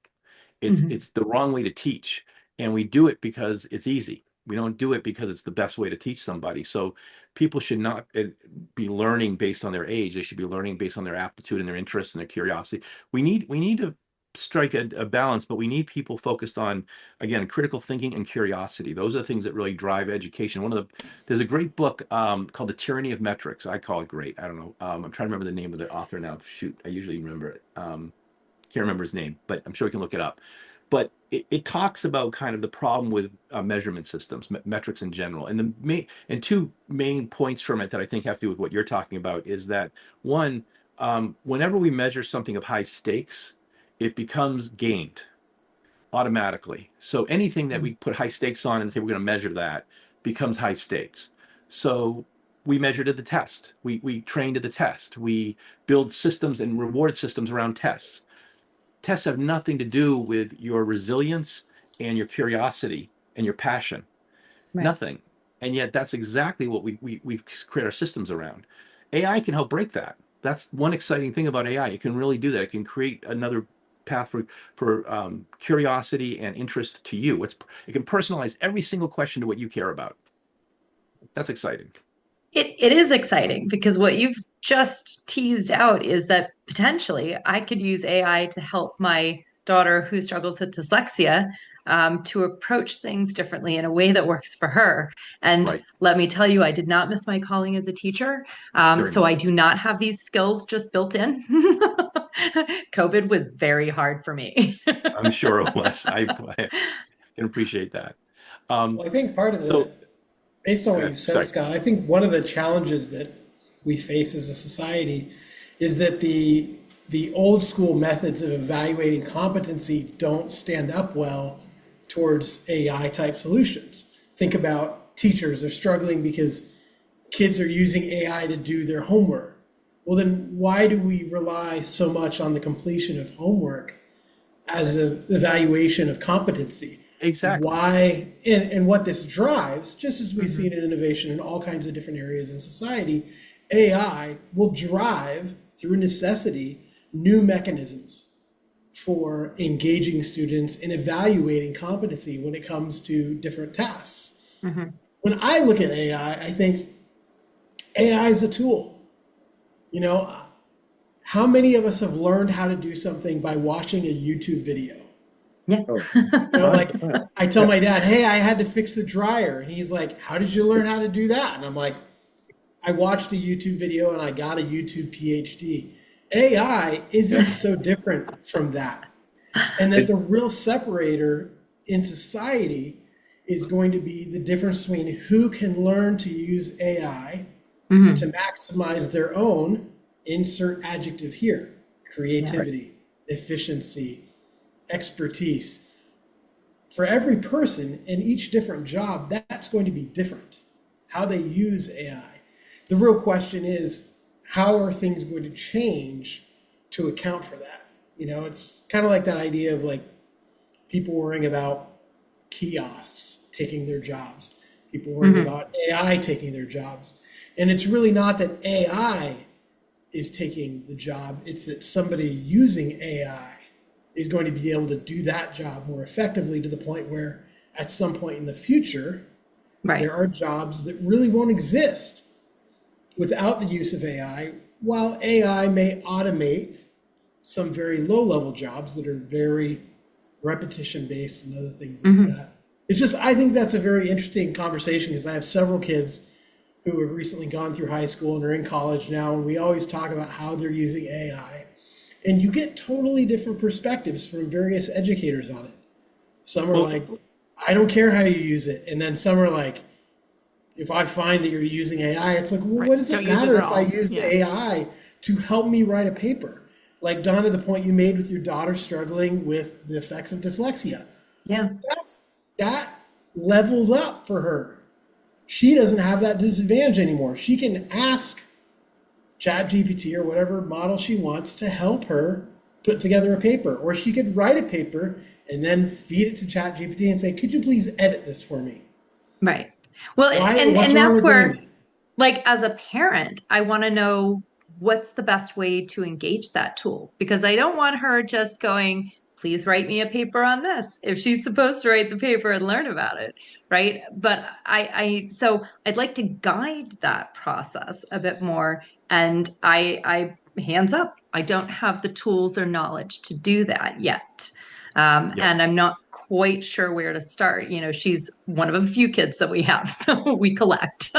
It's the wrong way to teach, and we do it because it's easy. We don't do it because it's the best way to teach somebody. So people should not be learning based on their age. They should be learning based on their aptitude and their interests and their curiosity. We need to strike a balance, but we need people focused on, again, critical thinking and curiosity. Those are the things that really drive education. There's a great book called The Tyranny of Metrics. I call it great. I don't know. I'm trying to remember the name of the author now. Shoot, I usually remember it. Can't remember his name, but I'm sure we can look it up. But it talks about kind of the problem with measurement systems, metrics in general. And two main points from it that I think have to do with what you're talking about is that, one, whenever we measure something of high stakes, it becomes gamed automatically. So anything that we put high stakes on and say we're going to measure that becomes high stakes. So we measure to the test. We train to the test. We build systems and reward systems around tests. Tests have nothing to do with your resilience and your curiosity and your passion. Right. Nothing. And yet that's exactly what we create our systems around. AI can help break that. That's one exciting thing about AI. It can really do that. It can create another path for curiosity and interest to you. It can personalize every single question to what you care about. That's exciting. It is exciting because what you've just teased out is that potentially I could use AI to help my daughter who struggles with dyslexia to approach things differently in a way that works for her. And let me tell you, I did not miss my calling as a teacher. So I do not have these skills just built in. COVID was very hard for me. I'm sure it was. I can appreciate that. Well, I think part of based on what you said, Scott, I think one of the challenges that we face as a society is that the old school methods of evaluating competency don't stand up well towards AI type solutions. Think about teachers are struggling because kids are using AI to do their homework. Well, then why do we rely so much on the completion of homework as an evaluation of competency? Exactly. Why, and what this drives, just as we've seen in innovation in all kinds of different areas in society, AI will drive through necessity new mechanisms for engaging students and evaluating competency when it comes to different tasks. When I look at AI, I think AI is a tool. How many of us have learned how to do something by watching a YouTube video? Yeah. Oh, Like 100%. I tell my dad, hey, I had to fix the dryer. And he's like, how did you learn how to do that? And I'm like, I watched a YouTube video and I got a YouTube PhD. AI isn't so different from that. And that the real separator in society is going to be the difference between who can learn to use AI to maximize their own, insert adjective here, creativity, efficiency, expertise. For every person in each different job, that's going to be different, how they use AI. The real question is, how are things going to change to account for that? It's kind of like that idea of like people worrying about kiosks taking their jobs, people worrying about AI taking their jobs. And it's really not that AI is taking the job, it's that somebody using AI is going to be able to do that job more effectively, to the point where at some point in the future, there are jobs that really won't exist without the use of AI, while AI may automate some very low-level jobs that are very repetition-based and other things like that. It's just, I think that's a very interesting conversation, because I have several kids who have recently gone through high school and are in college now, and we always talk about how they're using AI. And you get totally different perspectives from various educators on it. Some are like, I don't care how you use it. And then some are like, if I find that you're using AI, it's like, well, what does it matter if I use AI to help me write a paper? Like, Donna, the point you made with your daughter struggling with the effects of dyslexia. Yeah. That levels up for her. She doesn't have that disadvantage anymore. She can ask ChatGPT or whatever model she wants to help her put together a paper. Or she could write a paper and then feed it to ChatGPT and say, could you please edit this for me? Right. Well, and that's where, like, as a parent, I want to know what's the best way to engage that tool, because I don't want her just going, please write me a paper on this, if she's supposed to write the paper and learn about it. Right. But so I'd like to guide that process a bit more. And I hands up, I don't have the tools or knowledge to do that yet. And I'm not quite sure where to start. She's one of a few kids that we have, so we collect.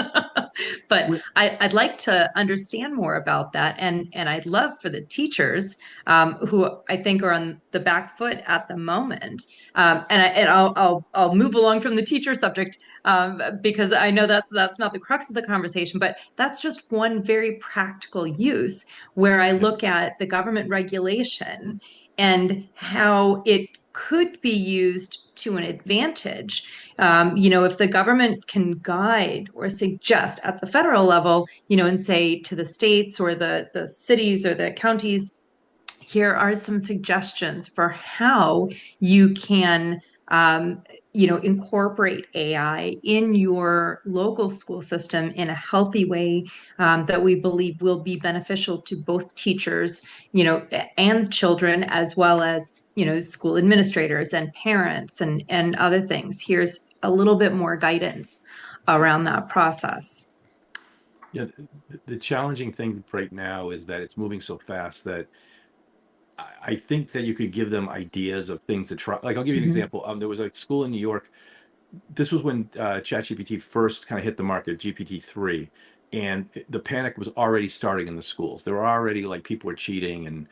But I'd like to understand more about that, and I'd love for the teachers who I think are on the back foot at the moment. And I'll move along from the teacher subject because I know that's not the crux of the conversation, but that's just one very practical use where I look at the government regulation and how it could be used to an advantage. If the government can guide or suggest at the federal level, and say to the states or the cities or the counties, here are some suggestions for how you can incorporate AI in your local school system in a healthy way that we believe will be beneficial to both teachers, and children, as well as, school administrators and parents and other things. Here's a little bit more guidance around that process. Yeah, the challenging thing right now is that it's moving so fast that I think that you could give them ideas of things to try. Like, I'll give you an example. There was a school in New York. This was when ChatGPT first kind of hit the market, GPT-3, and the panic was already starting in the schools. There were already, like, people were cheating, and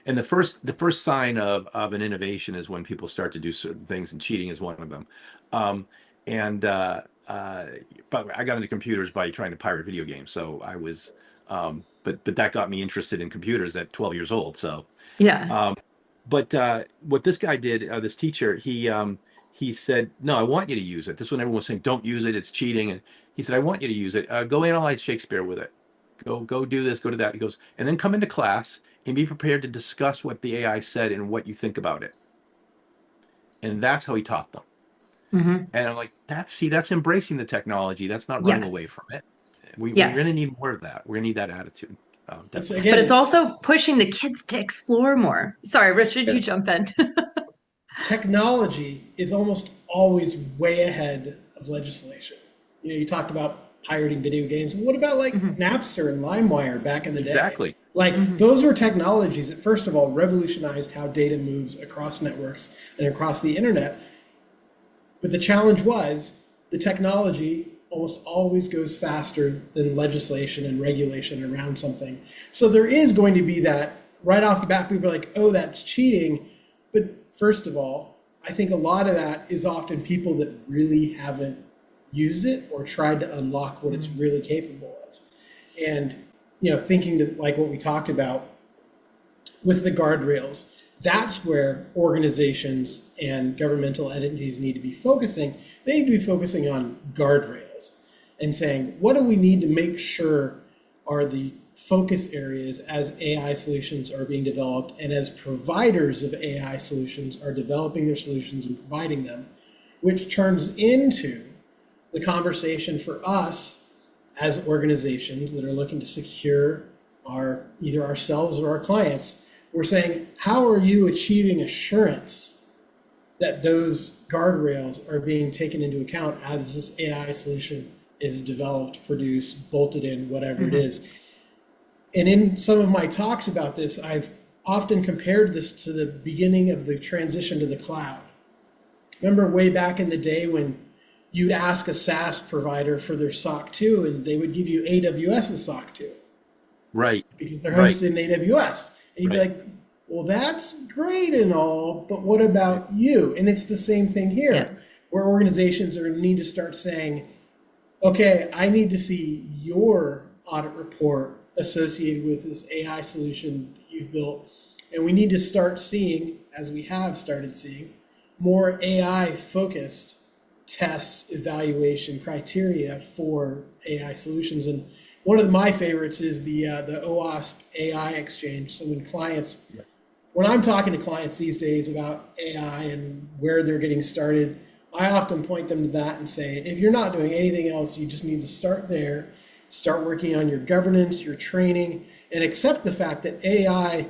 and the first sign of an innovation is when people start to do certain things, and cheating is one of them. But I got into computers by trying to pirate video games, so I was, but that got me interested in computers at 12 years old. So. Yeah. But what this guy did, this teacher, he said, no, I want you to use it. This is when everyone was saying, don't use it, it's cheating. And he said, I want you to use it. Go analyze Shakespeare with it. Go do this, go do that. He goes, and then come into class and be prepared to discuss what the AI said and what you think about it. And that's how he taught them. And I'm like, that's embracing the technology. That's not running away from it. We're going to need more of that. We're going to need that attitude. But it's also pushing the kids to explore more. Sorry, Richard, you jump in. Technology is almost always way ahead of legislation. You talked about pirating video games. What about like Napster and LimeWire back in the day? Exactly. Like those were technologies that, first of all, revolutionized how data moves across networks and across the internet. But the challenge was the technology almost always goes faster than legislation and regulation around something. So there is going to be that right off the bat, people are like, oh, that's cheating. But first of all, I think a lot of that is often people that really haven't used it or tried to unlock what it's really capable of. And, thinking to like what we talked about with the guardrails, that's where organizations and governmental entities need to be focusing. They need to be focusing on guardrails and saying, what do we need to make sure are the focus areas as AI solutions are being developed and as providers of AI solutions are developing their solutions and providing them, which turns into the conversation for us as organizations that are looking to secure either ourselves or our clients. We're saying, how are you achieving assurance that those guardrails are being taken into account as this AI solution is developed, produced, bolted in, whatever it is? And in some of my talks about this, I've often compared this to the beginning of the transition to the cloud. Remember way back in the day when you'd ask a SaaS provider for their SOC 2 and they would give you AWS's SOC 2. Right. Because they're hosted in AWS. And you'd be like, well, that's great and all, but what about you? And it's the same thing here, where organizations are need to start saying, okay, I need to see your audit report associated with this AI solution that you've built. And we need to start seeing, as we have started seeing, more AI-focused tests, evaluation criteria for AI solutions. And one of my favorites is the OWASP AI Exchange. So when I'm talking to clients these days about AI and where they're getting started, I often point them to that and say, if you're not doing anything else, you just need to start there, start working on your governance, your training, and accept the fact that AI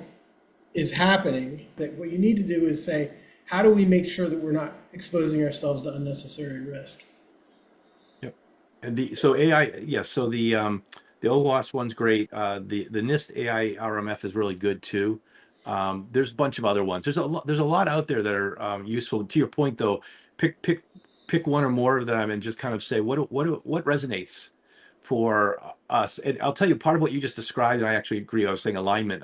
is happening. That what you need to do is say, how do we make sure that we're not exposing ourselves to unnecessary risk? Yep. And so AI, so the OWASP one's great. The NIST AI RMF is really good too. There's a bunch of other ones. There's a lot out there that are useful. To your point though, pick one or more of them and just kind of say what resonates for us. And I'll tell you, part of what you just described, and I actually agree. I was saying alignment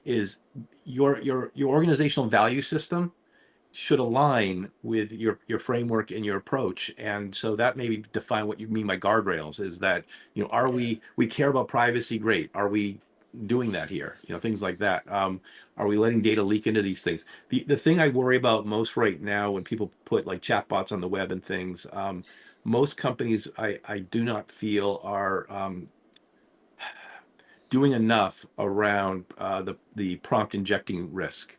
is your organizational value system should align with your framework and your approach. And so that maybe define what you mean by guardrails is that, are we care about privacy? Great. Are we doing that here? Things like that. Are we letting data leak into these things? The thing I worry about most right now when people put like chatbots on the web and things, most companies I do not feel are doing enough around the prompt injecting risk.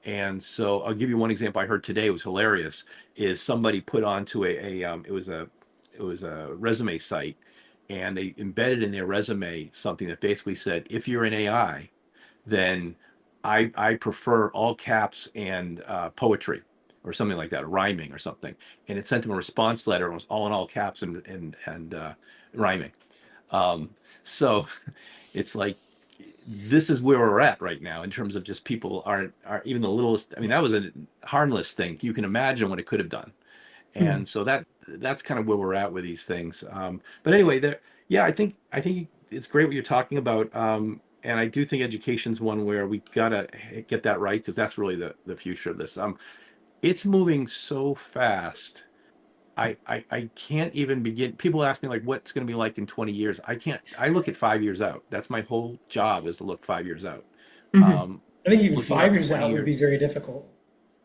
And so I'll give you one example I heard today. It was hilarious. Is somebody put onto it was a resume site, and they embedded in their resume something that basically said, if you're an AI, then I prefer all caps and poetry or something like that, rhyming or something. And it sent them a response letter. It was all in all caps and rhyming. So it's like, this is where we're at right now in terms of just people aren't even the littlest. I mean, that was a harmless thing. You can imagine what it could have done. And so that's kind of where we're at with these things. But anyway, I think it's great what you're talking about. And I do think education's one where we gotta get that right, because that's really the future of this. It's moving so fast. I can't even begin. People ask me like, what's going to be like in 20 years? I look at 5 years out. That's my whole job, is to look 5 years out. I think even Looking 5 up years 20 out would be years. very difficult.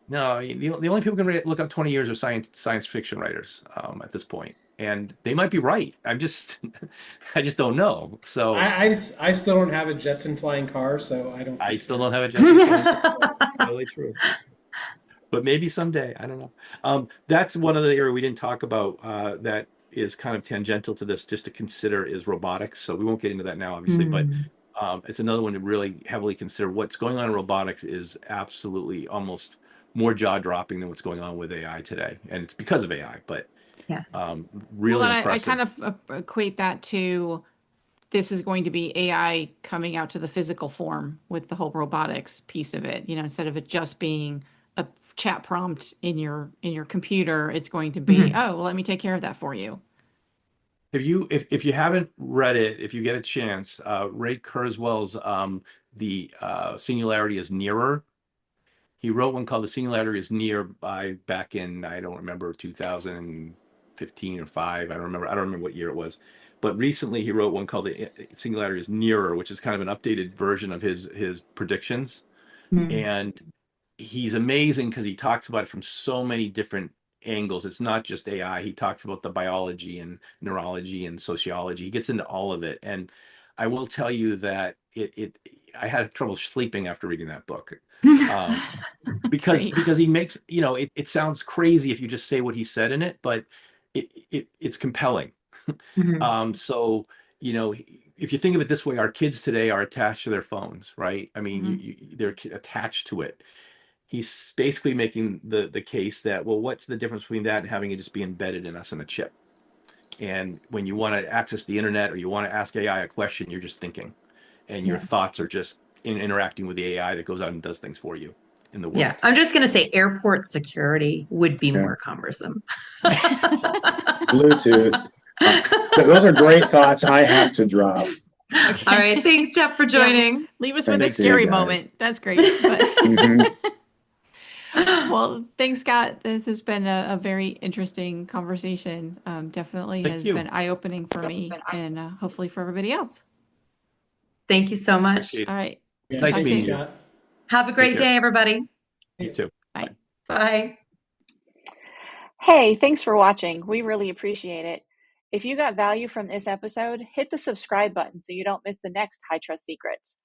No, the only people who can look up 20 years are science fiction writers at this point. And they might be right. I just don't know. So I still don't have a Jetson flying car, so I don't I think still don't have a Jetson. Totally true. But maybe someday, I don't know. That's one of the area we didn't talk about that is kind of tangential to this, just to consider, is robotics. So we won't get into that now, obviously, but it's another one to really heavily consider. What's going on in robotics is absolutely almost more jaw-dropping than what's going on with AI today. And it's because of AI, but really Well, I impressive. kind of equate that to this is going to be AI coming out to the physical form with the whole robotics piece of it. Instead of it just being a chat prompt in your computer, it's going to be, oh, well, let me take care of that for you. If you haven't read it, if you get a chance, Ray Kurzweil's the Singularity is Nearer. He wrote one called The Singularity is Near back in, I don't remember, 2015 or 5. I don't remember what year it was. But recently he wrote one called The Singularity is Nearer, which is kind of an updated version of his predictions. And he's amazing because he talks about it from so many different angles. It's not just AI. He talks about the biology and neurology and sociology. He gets into all of it. And I will tell you that I had trouble sleeping after reading that book. Because he makes, it sounds crazy if you just say what he said in it, but it's compelling. So, if you think of it this way, our kids today are attached to their phones, right? I mean, they're attached to it. He's basically making the case that, well, what's the difference between that and having it just be embedded in us in a chip? And when you want to access the internet or you want to ask AI a question, you're just thinking, and your thoughts are just interacting with the AI that goes out and does things for you in the world. Yeah, I'm just going to say airport security would be more cumbersome. Bluetooth. Those are great thoughts. I have to drop. Okay. All right. Thanks, Jeff, for joining. Yeah, leave us with a Thanks to you scary guys. moment. That's great. Well, thanks, Scott. This has been a very interesting conversation. Definitely has been eye-opening for me and hopefully for everybody else. Thank you so much. All right. Yeah, Nice thanks, meeting you. Scott. Have a great day, everybody. You too. Bye. Bye. Hey, thanks for watching. We really appreciate it. If you got value from this episode, hit the subscribe button so you don't miss the next HITRUST Secrets.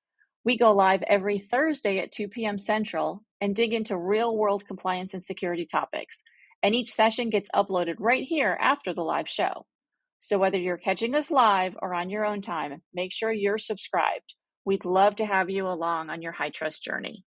We go live every Thursday at 2 p.m. Central and dig into real-world compliance and security topics. And each session gets uploaded right here after the live show. So whether you're catching us live or on your own time, make sure you're subscribed. We'd love to have you along on your HITRUST journey.